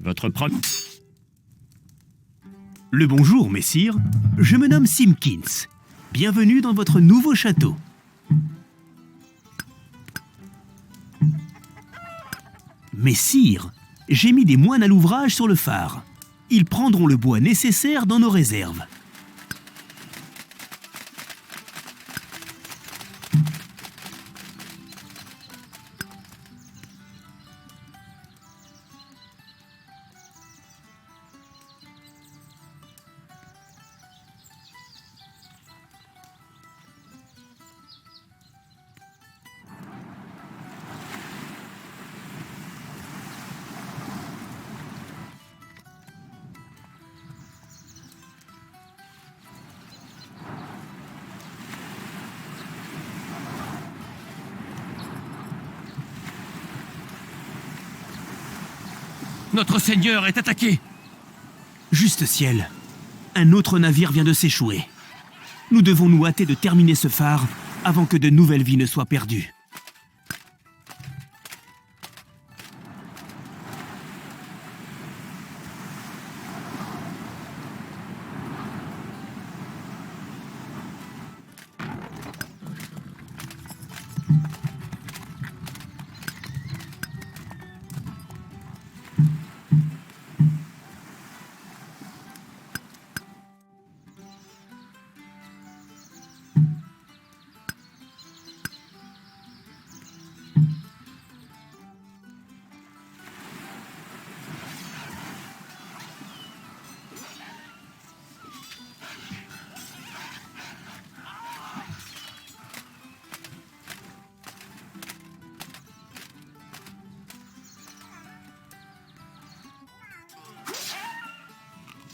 Votre premier... Le bonjour, messire. Je me nomme Simpkins. Bienvenue dans votre nouveau château. Messire, j'ai mis des moines à l'ouvrage sur le phare. Ils prendront le bois nécessaire dans nos réserves. Notre seigneur est attaqué! Juste ciel, un autre navire vient de s'échouer. Nous devons nous hâter de terminer ce phare avant que de nouvelles vies ne soient perdues.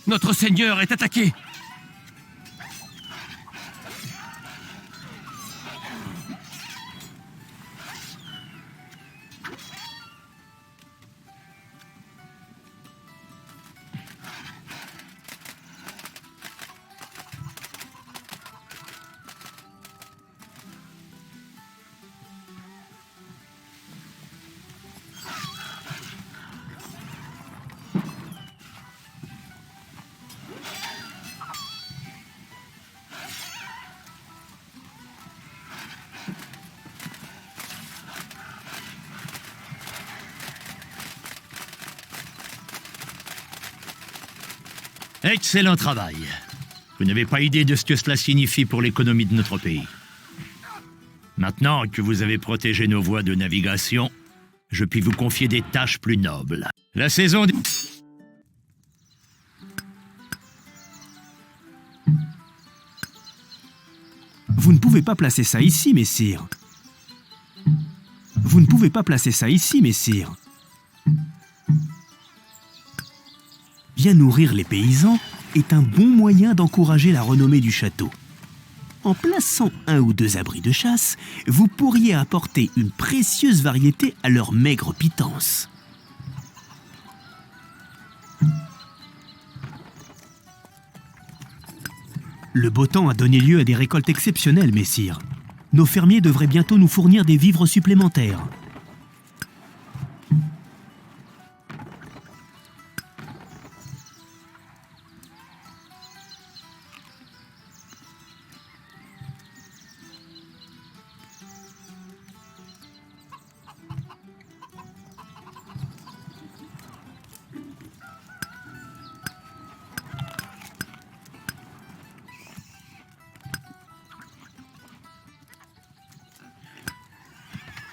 Notre seigneur est attaqué! Excellent travail. Vous n'avez pas idée de ce que cela signifie pour l'économie de notre pays. Maintenant que vous avez protégé nos voies de navigation, je puis vous confier des tâches plus nobles. La saison... Vous ne pouvez pas placer ça ici, messire. Vous ne pouvez pas placer ça ici, messire. Bien nourrir les paysans est un bon moyen d'encourager la renommée du château. En plaçant un ou deux abris de chasse, vous pourriez apporter une précieuse variété à leur maigre pitance. Le beau temps a donné lieu à des récoltes exceptionnelles, messire. Nos fermiers devraient bientôt nous fournir des vivres supplémentaires.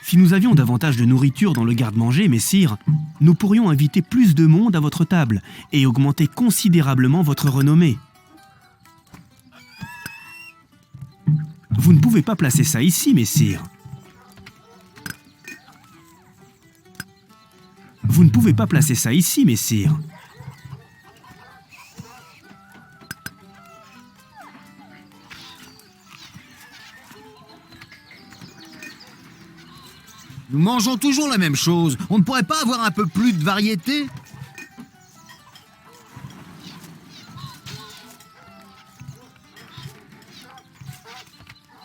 Si nous avions davantage de nourriture dans le garde-manger, messire, nous pourrions inviter plus de monde à votre table et augmenter considérablement votre renommée. Vous ne pouvez pas placer ça ici, messire. Vous ne pouvez pas placer ça ici, messire. Nous mangeons toujours la même chose. On ne pourrait pas avoir un peu plus de variété?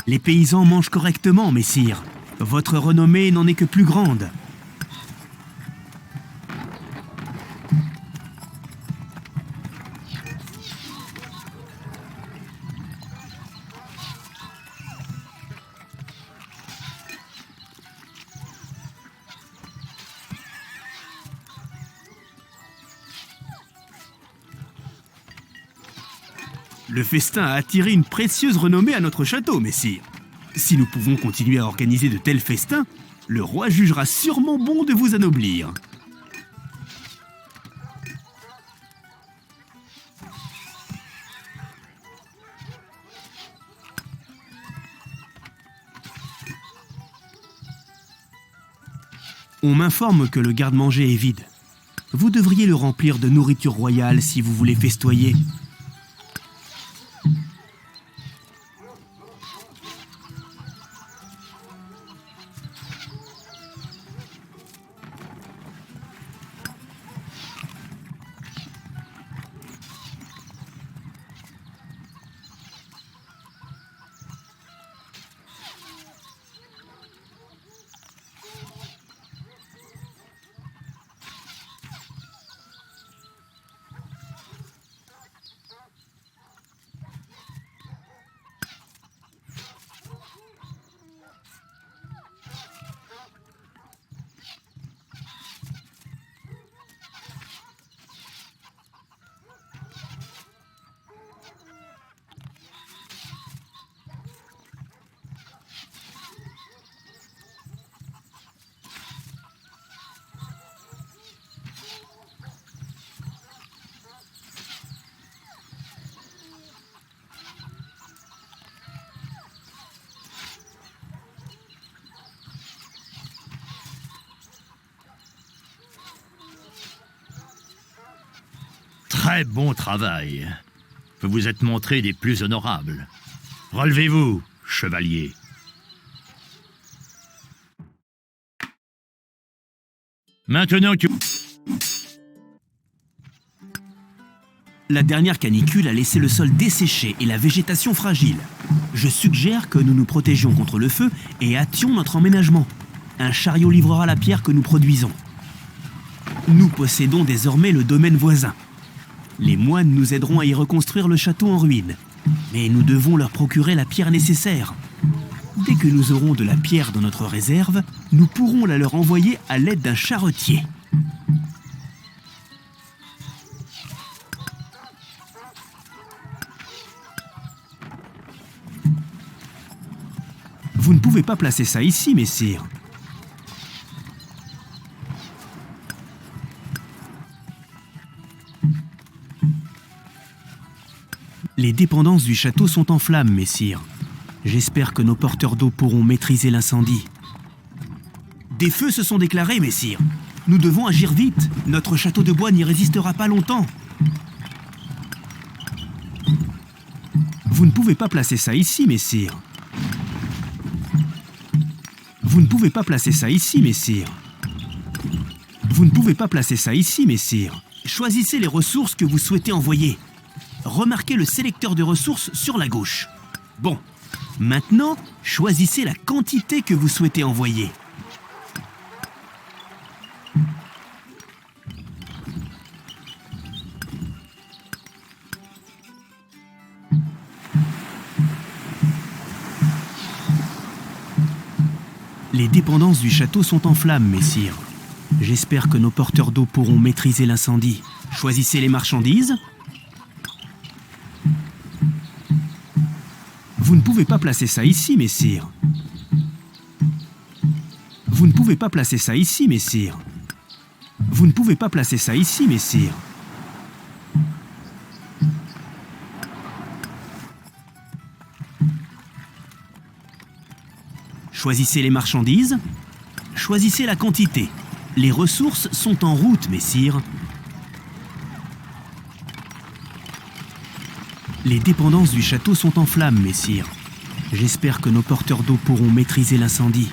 Les paysans mangent correctement, messire. Votre renommée n'en est que plus grande. Le festin a attiré une précieuse renommée à notre château, messire. Si nous pouvons continuer à organiser de tels festins, le roi jugera sûrement bon de vous anoblir. On m'informe que le garde-manger est vide. Vous devriez le remplir de nourriture royale si vous voulez festoyer. Très bon travail. Vous vous êtes montré des plus honorables. Relevez-vous, chevalier. Maintenant que... La dernière canicule a laissé le sol desséché et la végétation fragile. Je suggère que nous nous protégions contre le feu et hâtions notre emménagement. Un chariot livrera la pierre que nous produisons. Nous possédons désormais le domaine voisin. Les moines nous aideront à y reconstruire le château en ruine. Mais nous devons leur procurer la pierre nécessaire. Dès que nous aurons de la pierre dans notre réserve, nous pourrons la leur envoyer à l'aide d'un charretier. Vous ne pouvez pas placer ça ici, messire. Les dépendances du château sont en flammes, messire. J'espère que nos porteurs d'eau pourront maîtriser l'incendie. Des feux se sont déclarés, messire. Nous devons agir vite. Notre château de bois n'y résistera pas longtemps. Vous ne pouvez pas placer ça ici, messire. Vous ne pouvez pas placer ça ici, messire. Vous ne pouvez pas placer ça ici, messire. Choisissez les ressources que vous souhaitez envoyer. Remarquez le sélecteur de ressources sur la gauche. Bon, maintenant, choisissez la quantité que vous souhaitez envoyer. Les dépendances du château sont en flammes, messire. J'espère que nos porteurs d'eau pourront maîtriser l'incendie. Choisissez les marchandises. Vous ne pouvez pas placer ça ici, messire. Vous ne pouvez pas placer ça ici, messire. Vous ne pouvez pas placer ça ici, messire. Choisissez les marchandises. Choisissez la quantité. Les ressources sont en route, messire. Les dépendances du château sont en flammes, messire. J'espère que nos porteurs d'eau pourront maîtriser l'incendie.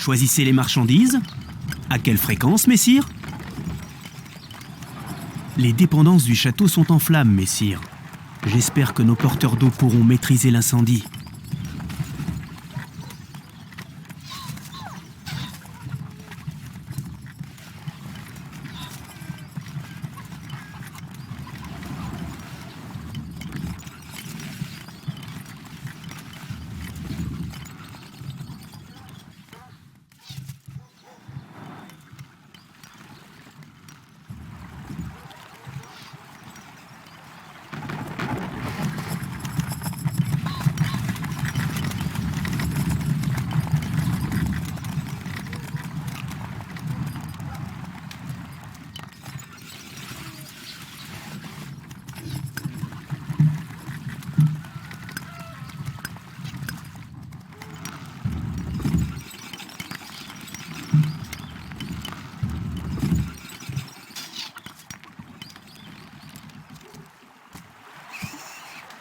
Choisissez les marchandises. À quelle fréquence, messire? Les dépendances du château sont en flammes, messire. J'espère que nos porteurs d'eau pourront maîtriser l'incendie.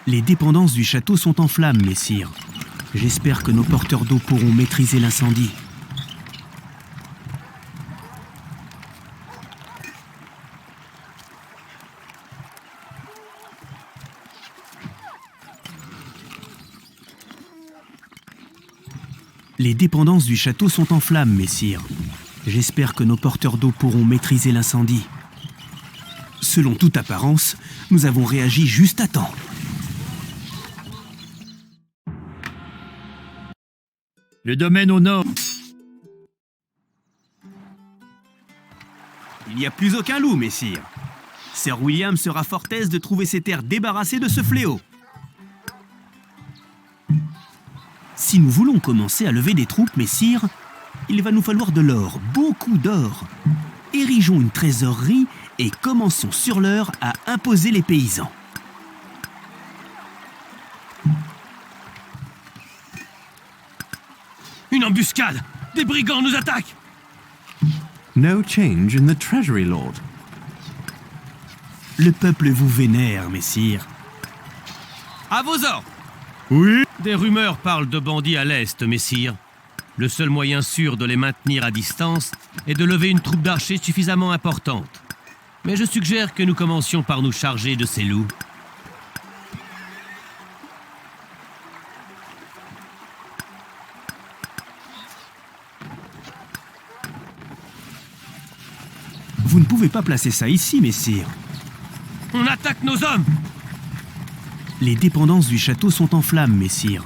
Les dépendances du château sont en flammes, messire. J'espère que nos porteurs d'eau pourront maîtriser l'incendie. Les dépendances du château sont en flammes, messire. J'espère que nos porteurs d'eau pourront maîtriser l'incendie. Selon toute apparence, nous avons réagi juste à temps. Le domaine au nord. Il n'y a plus aucun loup, messire. Sir William sera fort aise de trouver ses terres débarrassées de ce fléau. Si nous voulons commencer à lever des troupes, messire, il va nous falloir de l'or, beaucoup d'or. Érigeons une trésorerie et commençons sur l'heure à imposer les paysans. Une embuscade! Des brigands nous attaquent! No change in the treasury, lord. Le peuple vous vénère, messire. À vos ordres! Oui. Des rumeurs parlent de bandits à l'est, messire. Le seul moyen sûr de les maintenir à distance est de lever une troupe d'archers suffisamment importante. Mais je suggère que nous commencions par nous charger de ces loups. Vous ne pouvez pas placer ça ici, messire. On attaque nos hommes! Les dépendances du château sont en flammes, messire.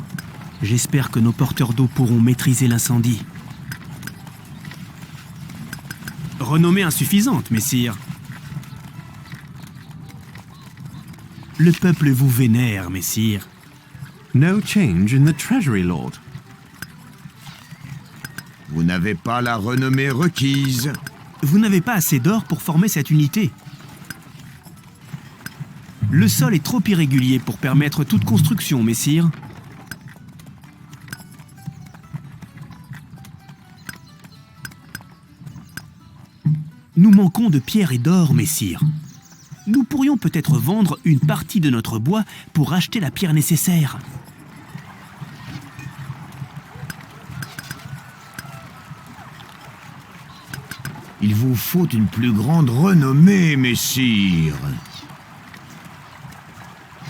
J'espère que nos porteurs d'eau pourront maîtriser l'incendie. Renommée insuffisante, messire. Le peuple vous vénère, messire. No change in the treasury, lord. Vous n'avez pas la renommée requise. Vous n'avez pas assez d'or pour former cette unité. Le sol est trop irrégulier pour permettre toute construction, messire. Nous manquons de pierre et d'or, messire. Nous pourrions peut-être vendre une partie de notre bois pour acheter la pierre nécessaire. Il vous faut une plus grande renommée, messire.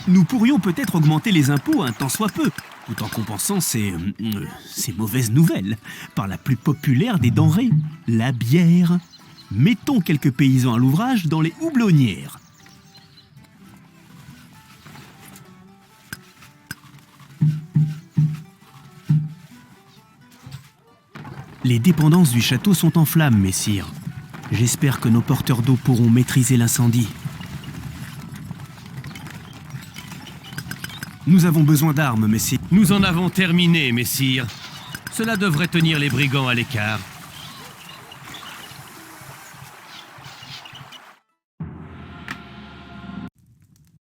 Nous pourrions peut-être augmenter les impôts un tant soit peu, tout en compensant ces mauvaises nouvelles par la plus populaire des denrées, la bière. Mettons quelques paysans à l'ouvrage dans les houblonnières. Les dépendances du château sont en flammes, messire. J'espère que nos porteurs d'eau pourront maîtriser l'incendie. Nous avons besoin d'armes, messire. Nous en avons terminé, messire. Cela devrait tenir les brigands à l'écart.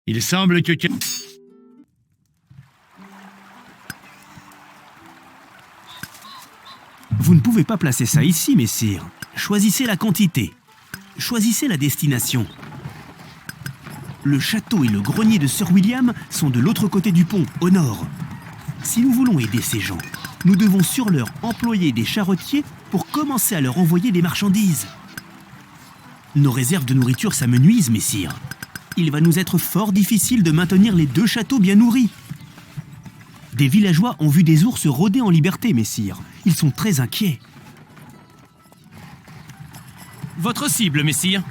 Il semble que... Vous ne pouvez pas placer ça ici, messire. Choisissez la quantité. Choisissez la destination. Le château et le grenier de Sir William sont de l'autre côté du pont, au nord. Si nous voulons aider ces gens, nous devons sur l'heure employer des charretiers pour commencer à leur envoyer des marchandises. Nos réserves de nourriture s'amenuisent, messire. Il va nous être fort difficile de maintenir les 2 châteaux bien nourris. Des villageois ont vu des ours rôder en liberté, messire. Ils sont très inquiets. Votre cible, messire.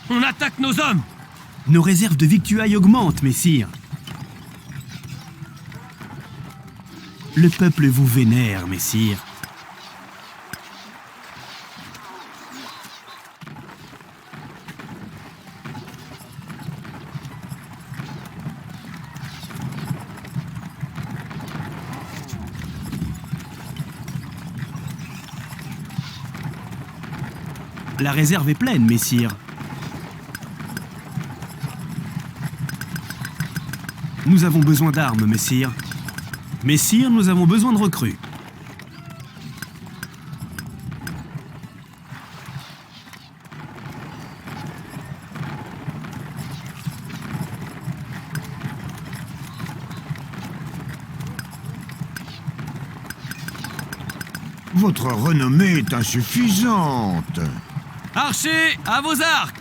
On attaque nos hommes! Nos réserves de victuailles augmentent, messire. Le peuple vous vénère, messire. La réserve est pleine, messire. Nous avons besoin d'armes, messire. Messire, nous avons besoin de recrues. Votre renommée est insuffisante. Archers, à vos arcs!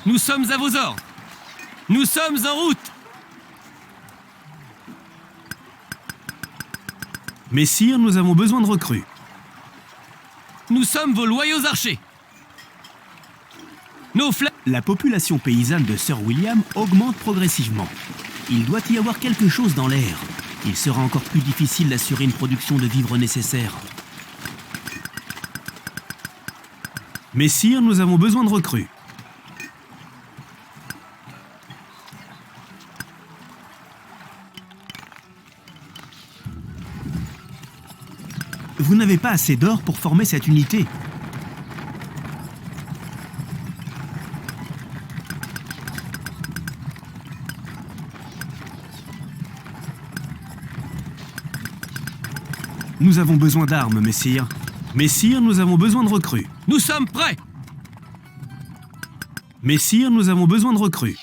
Nous sommes à vos ordres. Nous sommes en route. Messire, nous avons besoin de recrues. Nous sommes vos loyaux archers. Nos flèches... La population paysanne de Sir William augmente progressivement. Il doit y avoir quelque chose dans l'air. Il sera encore plus difficile d'assurer une production de vivres nécessaire. Messire, nous avons besoin de recrues. Vous n'avez pas assez d'or pour former cette unité. Nous avons besoin d'armes, messire. Messire, nous avons besoin de recrues. Nous sommes prêts. Messire, nous avons besoin de recrues.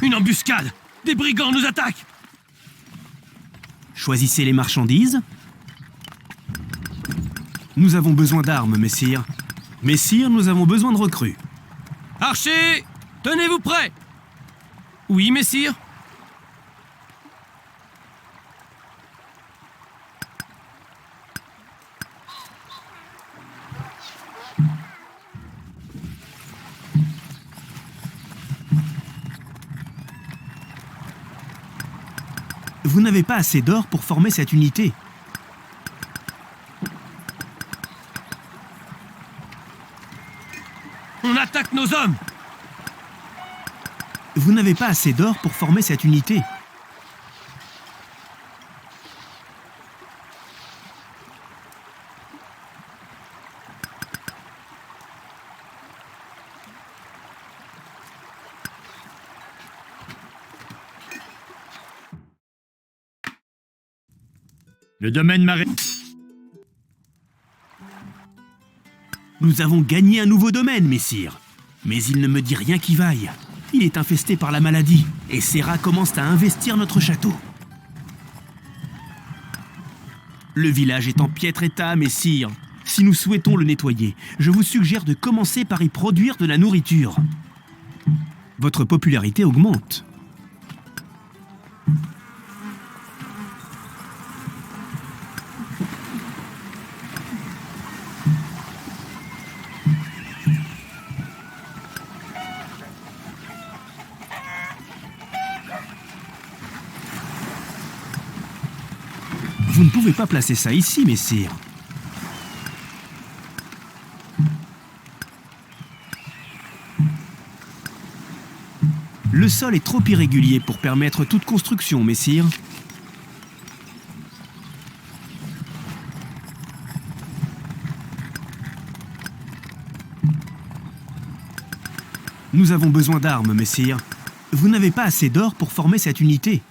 Une embuscade! Des brigands nous attaquent! Choisissez les marchandises. Nous avons besoin d'armes, messire. Messire, nous avons besoin de recrues. Archers, tenez-vous prêts! Oui, messire. Vous n'avez pas assez d'or pour former cette unité. On attaque nos hommes! Vous n'avez pas assez d'or pour former cette unité. Le domaine marais... Nous avons gagné un nouveau domaine, messire. Mais il ne me dit rien qui vaille. Il est infesté par la maladie, et ces rats commencent à investir notre château. Le village est en piètre état, messire. Si nous souhaitons le nettoyer, je vous suggère de commencer par y produire de la nourriture. Votre popularité augmente. Vous ne pouvez pas placer ça ici, messire. Le sol est trop irrégulier pour permettre toute construction, messire. Nous avons besoin d'armes, messire. Vous n'avez pas assez d'or pour former cette unité.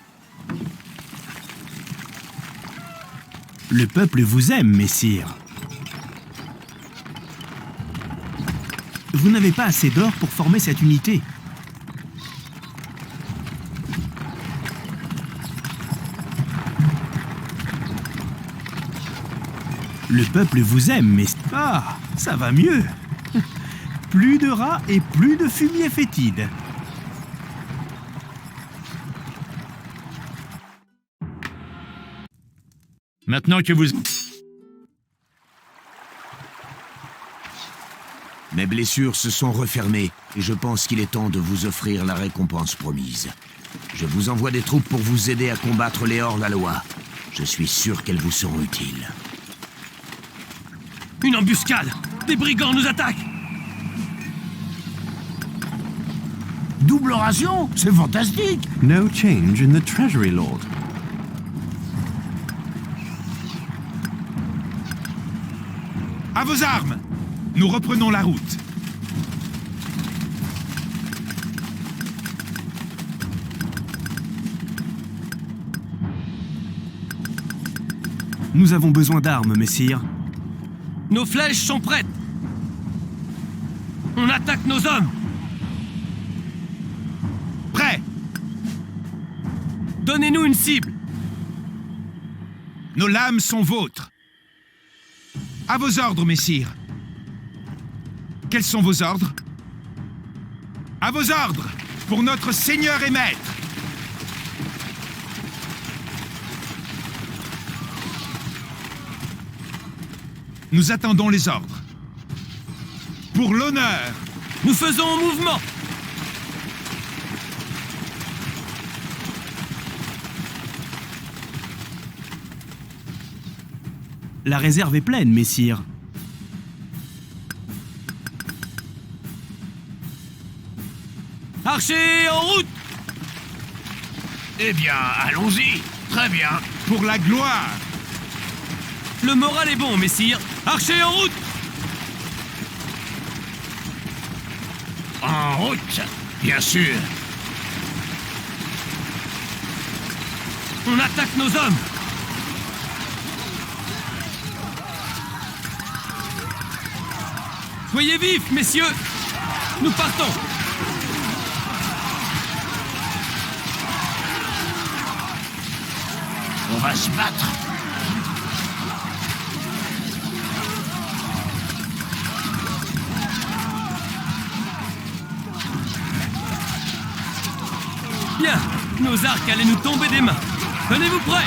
Le peuple vous aime, messire. Vous n'avez pas assez d'or pour former cette unité. Le peuple vous aime, mais... Ah, ça va mieux. Plus de rats et plus de fumier fétide. Maintenant que vous... Mes blessures se sont refermées et je pense qu'il est temps de vous offrir la récompense promise. Je vous envoie des troupes pour vous aider à combattre les hordes Alois. Je suis sûr qu'elles vous seront utiles. Une embuscade! Des brigands nous attaquent! Double ration? C'est fantastique! No change in the Treasury, Lord. À vos armes! Nous reprenons la route. Nous avons besoin d'armes, messire. Nos flèches sont prêtes! On attaque nos hommes! Prêts! Donnez-nous une cible! Nos lames sont vôtres. À vos ordres, messire. Quels sont vos ordres? À vos ordres, pour notre seigneur et maître. Nous attendons les ordres. Pour l'honneur. Nous faisons un mouvement! La réserve est pleine, messire. Archers, en route! Eh bien, allons-y. Très bien. Pour la gloire. Le moral est bon, messire! Archers, en route! En route, bien sûr. On attaque nos hommes! Soyez vifs, messieurs! Nous partons! On va se battre. Bien! Nos arcs allaient nous tomber des mains! Tenez-vous prêts!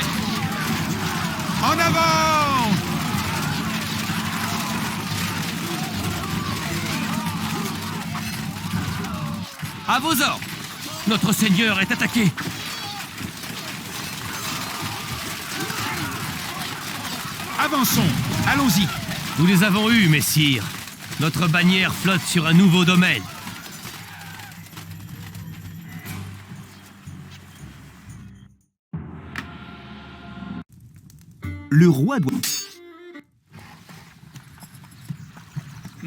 En avant! À vos ordres! Notre seigneur est attaqué! Avançons. Allons-y. Nous les avons eus, messire. Notre bannière flotte sur un nouveau domaine. Le roi doit...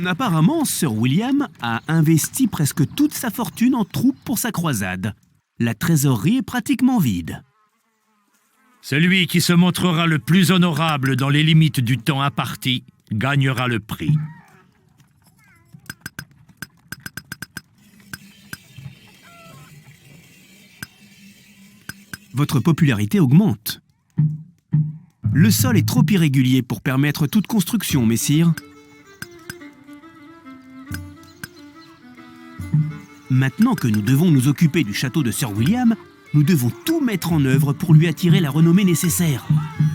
Apparemment, Sir William a investi presque toute sa fortune en troupes pour sa croisade. La trésorerie est pratiquement vide. Celui qui se montrera le plus honorable dans les limites du temps imparti gagnera le prix. Votre popularité augmente. Le sol est trop irrégulier pour permettre toute construction, messire. Maintenant que nous devons nous occuper du château de Sir William, nous devons tout mettre en œuvre pour lui attirer la renommée nécessaire.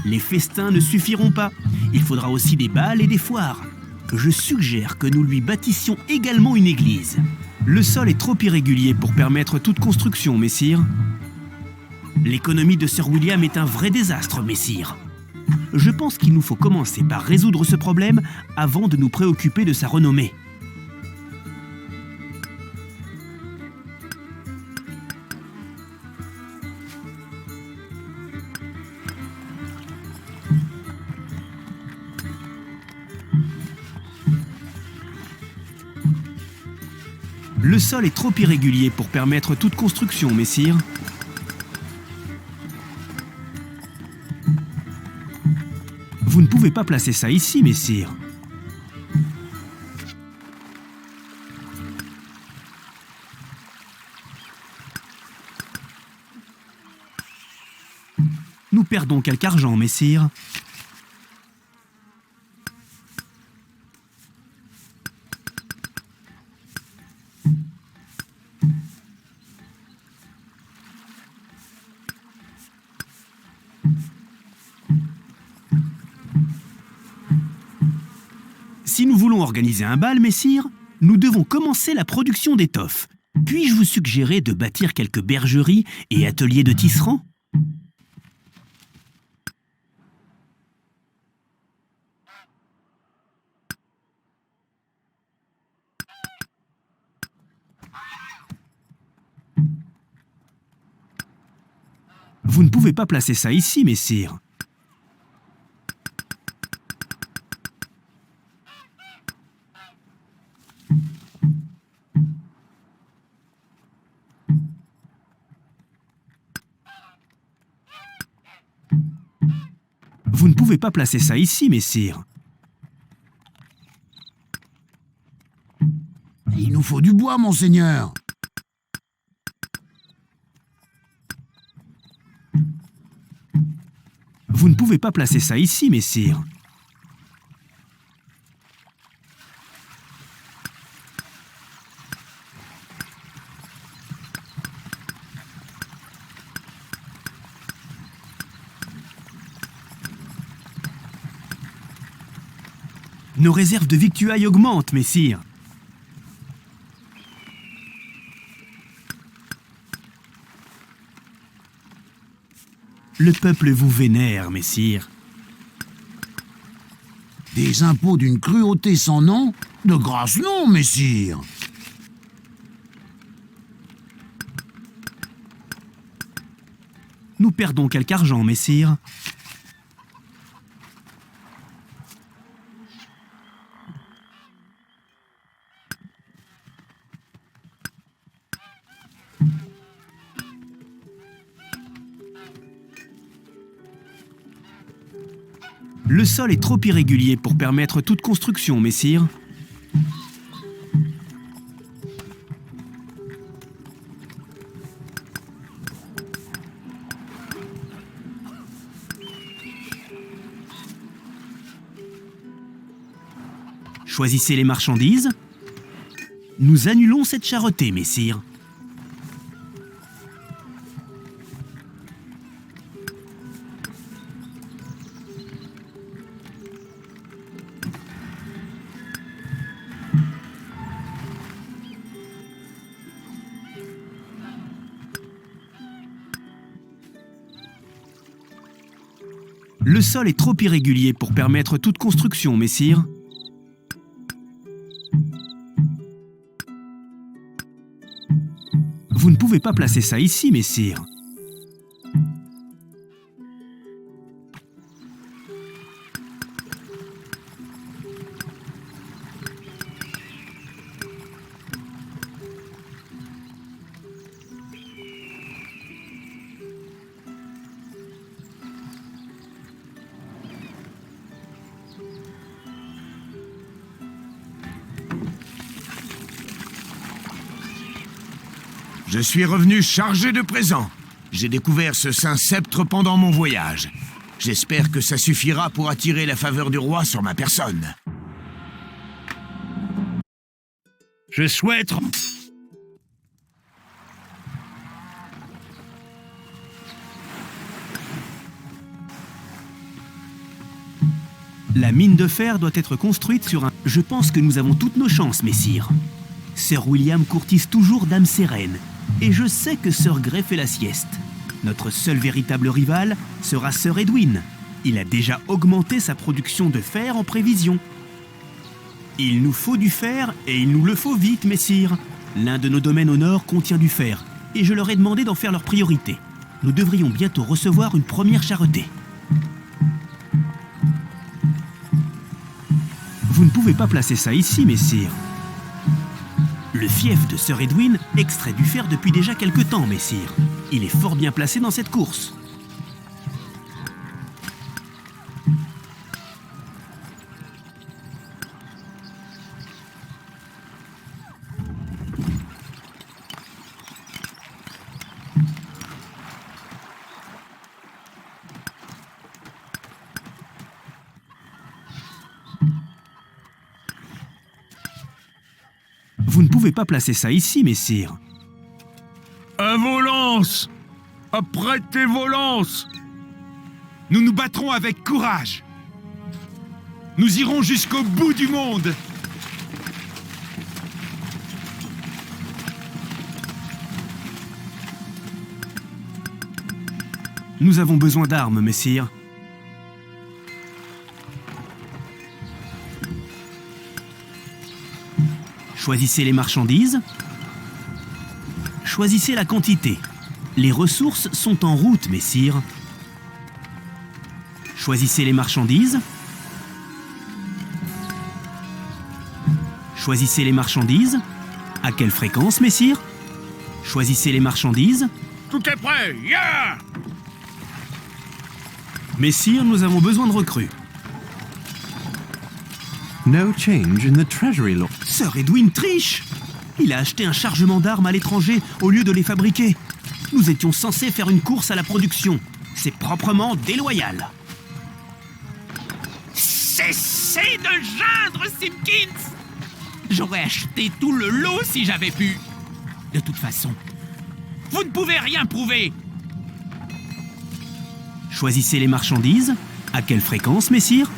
Les festins ne suffiront pas. Il faudra aussi des bals et des foires. Je suggère que nous lui bâtissions également une église. Le sol est trop irrégulier pour permettre toute construction, messire. L'économie de Sir William est un vrai désastre, messire. Je pense qu'il nous faut commencer par résoudre ce problème avant de nous préoccuper de sa renommée. Le sol est trop irrégulier pour permettre toute construction, messire. Vous ne pouvez pas placer ça ici, messire. Nous perdons quelque argent, messire. Si nous voulons organiser un bal, messire, nous devons commencer la production d'étoffes. Puis-je vous suggérer de bâtir quelques bergeries et ateliers de tisserands ? Vous ne pouvez pas placer ça ici, messire. Vous ne pouvez pas placer ça ici, messire. Il nous faut du bois, monseigneur. Vous ne pouvez pas placer ça ici, messire. Nos réserves de victuailles augmentent, messire. Le peuple vous vénère, messire. Des impôts d'une cruauté sans nom? De grâce non, messire. Nous perdons quelque argent, messire. Le sol est trop irrégulier pour permettre toute construction, messire. Choisissez les marchandises. Nous annulons cette charretée, messire. Le sol est trop irrégulier pour permettre toute construction, messire. Vous ne pouvez pas placer ça ici, messire. Je suis revenu chargé de présents. J'ai découvert ce saint sceptre pendant mon voyage. J'espère que ça suffira pour attirer la faveur du roi sur ma personne. Je souhaite... La mine de fer doit être construite sur un... Je pense que nous avons toutes nos chances, messire. Sir William courtise toujours Dame Sérène, et je sais que Sir Grey fait la sieste. Notre seul véritable rival sera Sir Edwin. Il a déjà augmenté sa production de fer en prévision. Il nous faut du fer, et il nous le faut vite, messire. L'un de nos domaines au nord contient du fer, et je leur ai demandé d'en faire leur priorité. Nous devrions bientôt recevoir une première charretée. Vous ne pouvez pas placer ça ici, messire. Le fief de Sir Edwin extrait du fer depuis déjà quelque temps, messire. Il est fort bien placé dans cette course. Vous ne pouvez pas placer ça ici, messire. À vos lances! Apprêtez vos lances! Nous nous battrons avec courage. Nous irons jusqu'au bout du monde. Nous avons besoin d'armes, messire. Choisissez les marchandises. Choisissez la quantité. Les ressources sont en route, messire. Choisissez les marchandises. Choisissez les marchandises. À quelle fréquence, messire? Choisissez les marchandises. Tout est prêt! Yeah! Messire, nous avons besoin de recrues. No change in the treasury law. Sir Edwin triche. Il a acheté un chargement d'armes à l'étranger au lieu de les fabriquer. Nous étions censés faire une course à la production. C'est proprement déloyal. Cessez de geindre, Simpkins! J'aurais acheté tout le lot si j'avais pu. De toute façon, vous ne pouvez rien prouver. Choisissez les marchandises. À quelle fréquence, messire?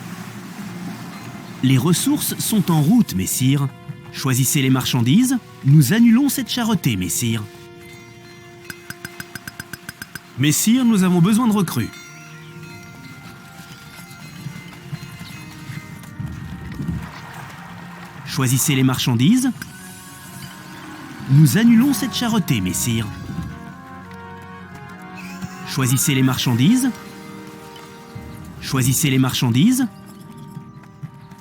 Les ressources sont en route, messire. Choisissez les marchandises. Nous annulons cette charretée, messire. Messire, nous avons besoin de recrues. Choisissez les marchandises. Nous annulons cette charretée, messire. Choisissez les marchandises. Choisissez les marchandises.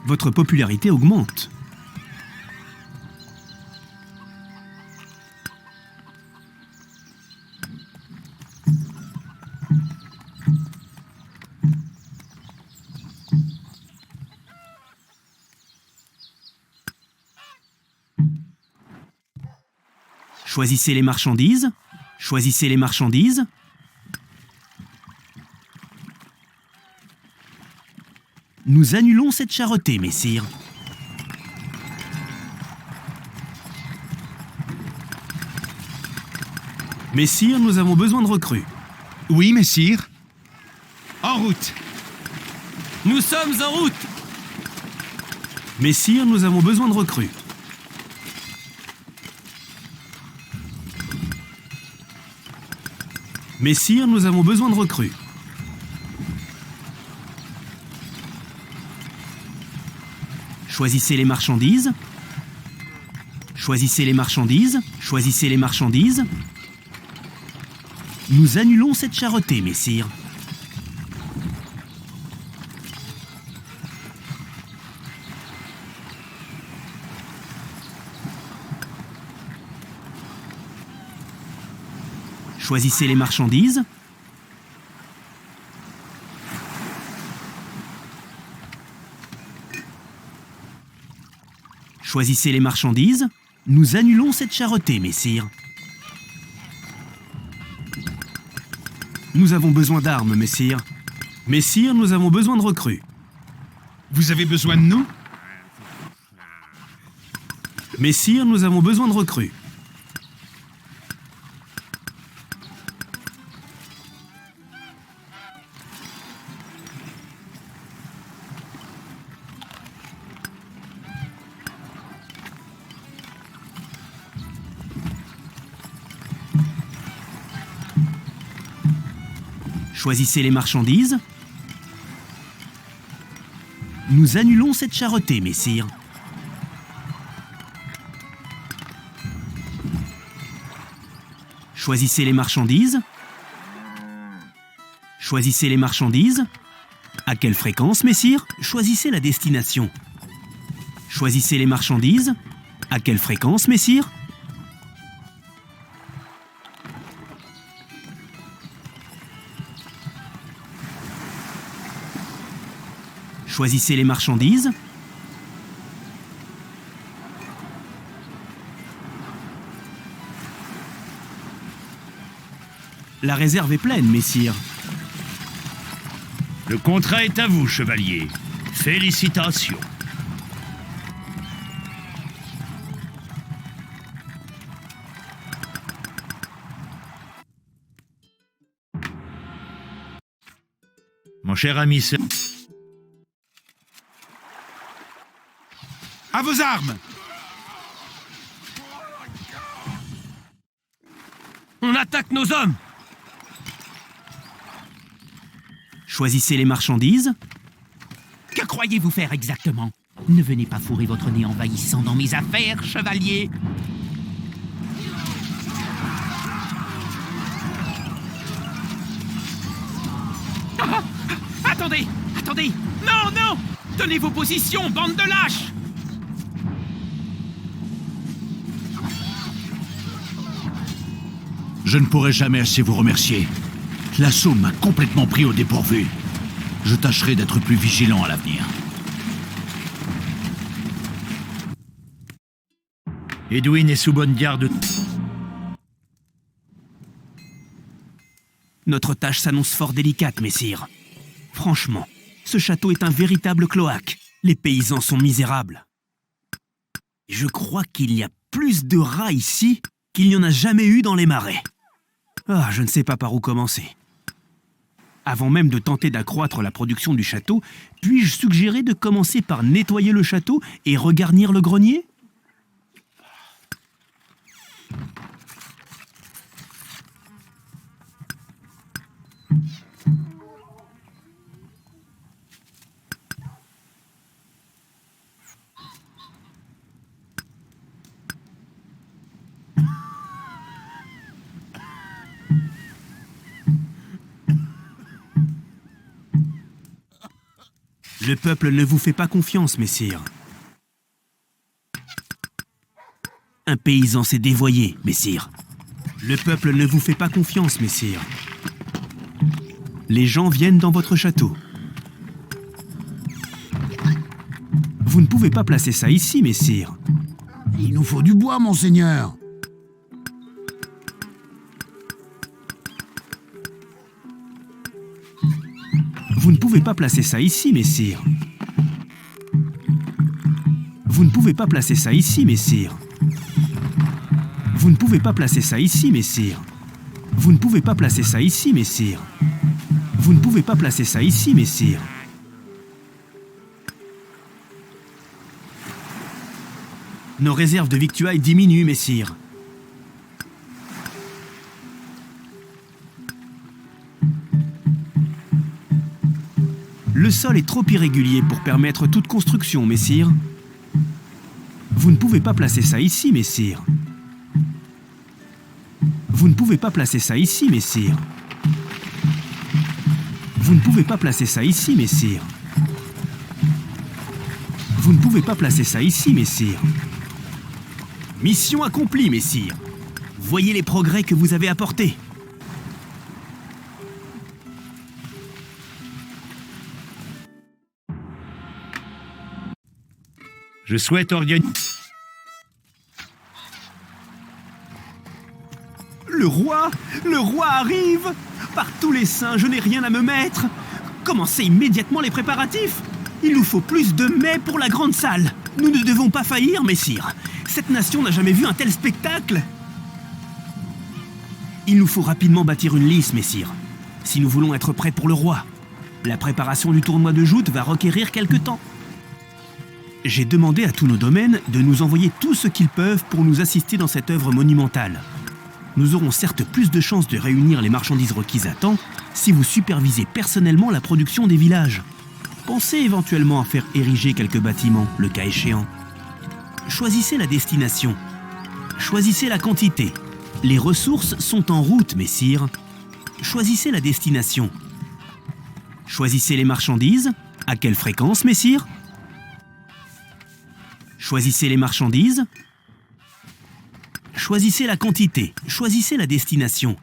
Votre popularité augmente. Choisissez les marchandises. Choisissez les marchandises. Nous annulons cette charretée, messire. Messire, nous avons besoin de recrues. Oui, messire. En route. Nous sommes en route! Messire, nous avons besoin de recrues. Messire, nous avons besoin de recrues. Choisissez les marchandises. Choisissez les marchandises. Choisissez les marchandises. Nous annulons cette charretée, messire. Choisissez les marchandises. Choisissez les marchandises. Nous annulons cette charretée, messire. Nous avons besoin d'armes, messire. Messire, nous avons besoin de recrues. Vous avez besoin de nous? Messire, nous avons besoin de recrues. Choisissez les marchandises. Nous annulons cette charretée, messire. Choisissez les marchandises. Choisissez les marchandises. À quelle fréquence, messire? Choisissez la destination. Choisissez les marchandises. À quelle fréquence, messire? Choisissez les marchandises. La réserve est pleine, messire. Le contrat est à vous, chevalier. Félicitations. cher ami sœur... À vos armes! On attaque nos hommes! Choisissez les marchandises. Que croyez-vous faire exactement? Ne venez pas fourrer votre nez envahissant dans mes affaires, chevalier. Ah, attendez! Attendez! Non, non! Tenez vos positions, bande de lâches! Je ne pourrai jamais assez vous remercier. L'assaut m'a complètement pris au dépourvu. Je tâcherai d'être plus vigilant à l'avenir. Edwin est sous bonne garde. Notre tâche s'annonce fort délicate, messire. Franchement, ce château est un véritable cloaque. Les paysans sont misérables. Je crois qu'il y a plus de rats ici qu'il n'y en a jamais eu dans les marais. Ah, je ne sais pas par où commencer. Avant même de tenter d'accroître la production du château, puis-je suggérer de commencer par nettoyer le château et regarnir le grenier ? Le peuple ne vous fait pas confiance, messire. Un paysan s'est dévoyé, messire. Le peuple ne vous fait pas confiance, messire. Les gens viennent dans votre château. Vous ne pouvez pas placer ça ici, messire. Il nous faut du bois, monseigneur. Vous ne pouvez pas placer ça ici, messire. Vous ne pouvez pas placer ça ici, messire. Vous ne pouvez pas placer ça ici, messire. Vous ne pouvez pas placer ça ici, messire. Vous ne pouvez pas placer ça ici, messire. Nos réserves de victuailles diminuent, messire. Le sol est trop irrégulier pour permettre toute construction, messire. Vous ne pouvez pas placer ça ici, messire. Vous ne pouvez pas placer ça ici, messire. Vous ne pouvez pas placer ça ici, messire. Vous ne pouvez pas placer ça ici, messire. Mission accomplie, messire. Voyez les progrès que vous avez apportés. Je souhaite organiser... Le roi arrive! Par tous les saints, je n'ai rien à me mettre! Commencez immédiatement les préparatifs! Il nous faut plus de mets pour la grande salle! Nous ne devons pas faillir, messire! Cette nation n'a jamais vu un tel spectacle! Il nous faut rapidement bâtir une lice, messire, si nous voulons être prêts pour le roi. La préparation du tournoi de joute va requérir quelque temps. J'ai demandé à tous nos domaines de nous envoyer tout ce qu'ils peuvent pour nous assister dans cette œuvre monumentale. Nous aurons certes plus de chances de réunir les marchandises requises à temps si vous supervisez personnellement la production des villages. Pensez éventuellement à faire ériger quelques bâtiments, le cas échéant. Choisissez la destination. Choisissez la quantité. Les ressources sont en route, messire. Choisissez la destination. Choisissez les marchandises. À quelle fréquence, messire ? Choisissez les marchandises. Choisissez la quantité. Choisissez la destination.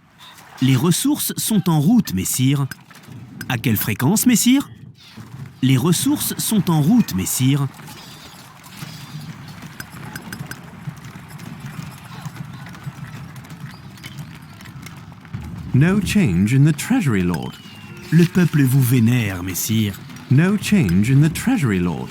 Les ressources sont en route, messire. À quelle fréquence, messire ? Les ressources sont en route, messire. No change in the treasury, Lord. Le peuple vous vénère, messire. No change in the treasury, Lord.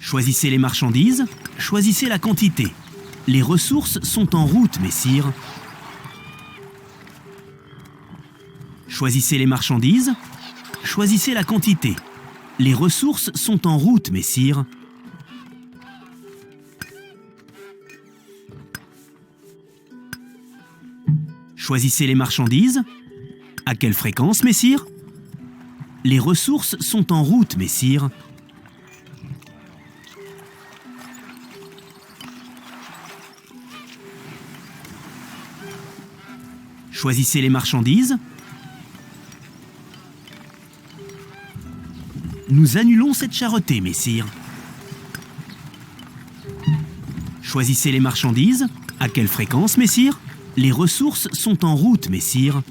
Choisissez les marchandises, choisissez la quantité. Les ressources sont en route, messire. Choisissez les marchandises, choisissez la quantité. Les ressources sont en route, messire. Choisissez les marchandises. À quelle fréquence, messire? Les ressources sont en route, messire. Choisissez les marchandises. Nous annulons cette charretée, messire. Choisissez les marchandises. À quelle fréquence, messire? Les ressources sont en route, messire.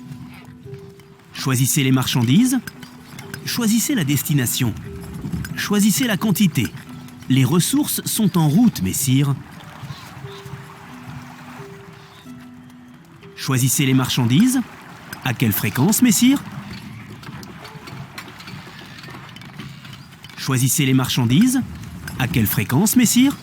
Choisissez les marchandises. Choisissez la destination. Choisissez la quantité. Les ressources sont en route, messire. Choisissez les marchandises. À quelle fréquence, messire? Choisissez les marchandises. À quelle fréquence, messire?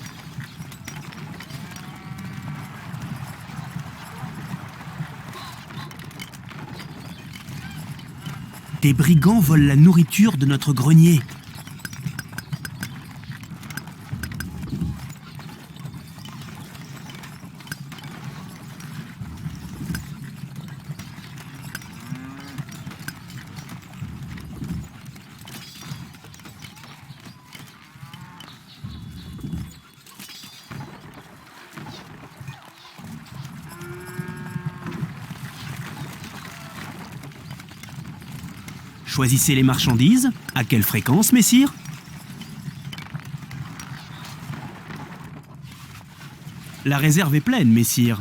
Des brigands volent la nourriture de notre grenier. Choisissez les marchandises. À quelle fréquence, messire? La réserve est pleine, messire.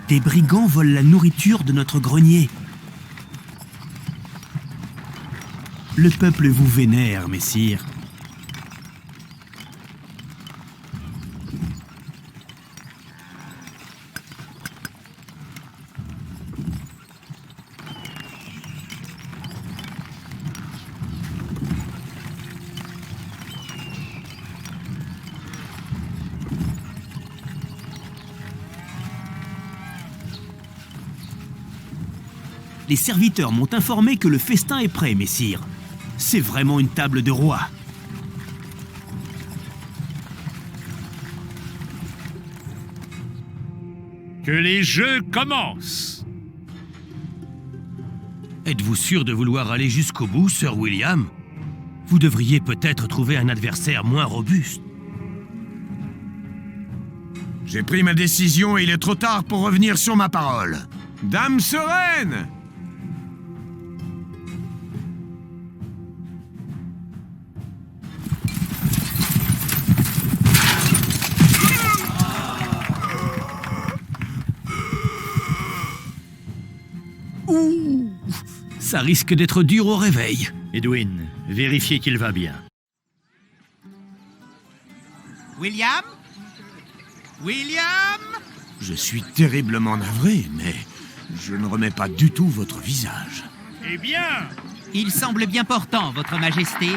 Des brigands volent la nourriture de notre grenier. Le peuple vous vénère, messire. Les serviteurs m'ont informé que le festin est prêt, messire. C'est vraiment une table de roi. Que les jeux commencent! Êtes-vous sûr de vouloir aller jusqu'au bout, Sir William? Vous devriez peut-être trouver un adversaire moins robuste. J'ai pris ma décision et il est trop tard pour revenir sur ma parole. Dame sereine! Ouh, ça risque d'être dur au réveil. Edwin, vérifiez qu'il va bien. William? William? Je suis terriblement navré, mais je ne remets pas du tout votre visage. Eh bien! Il semble bien portant, Votre Majesté.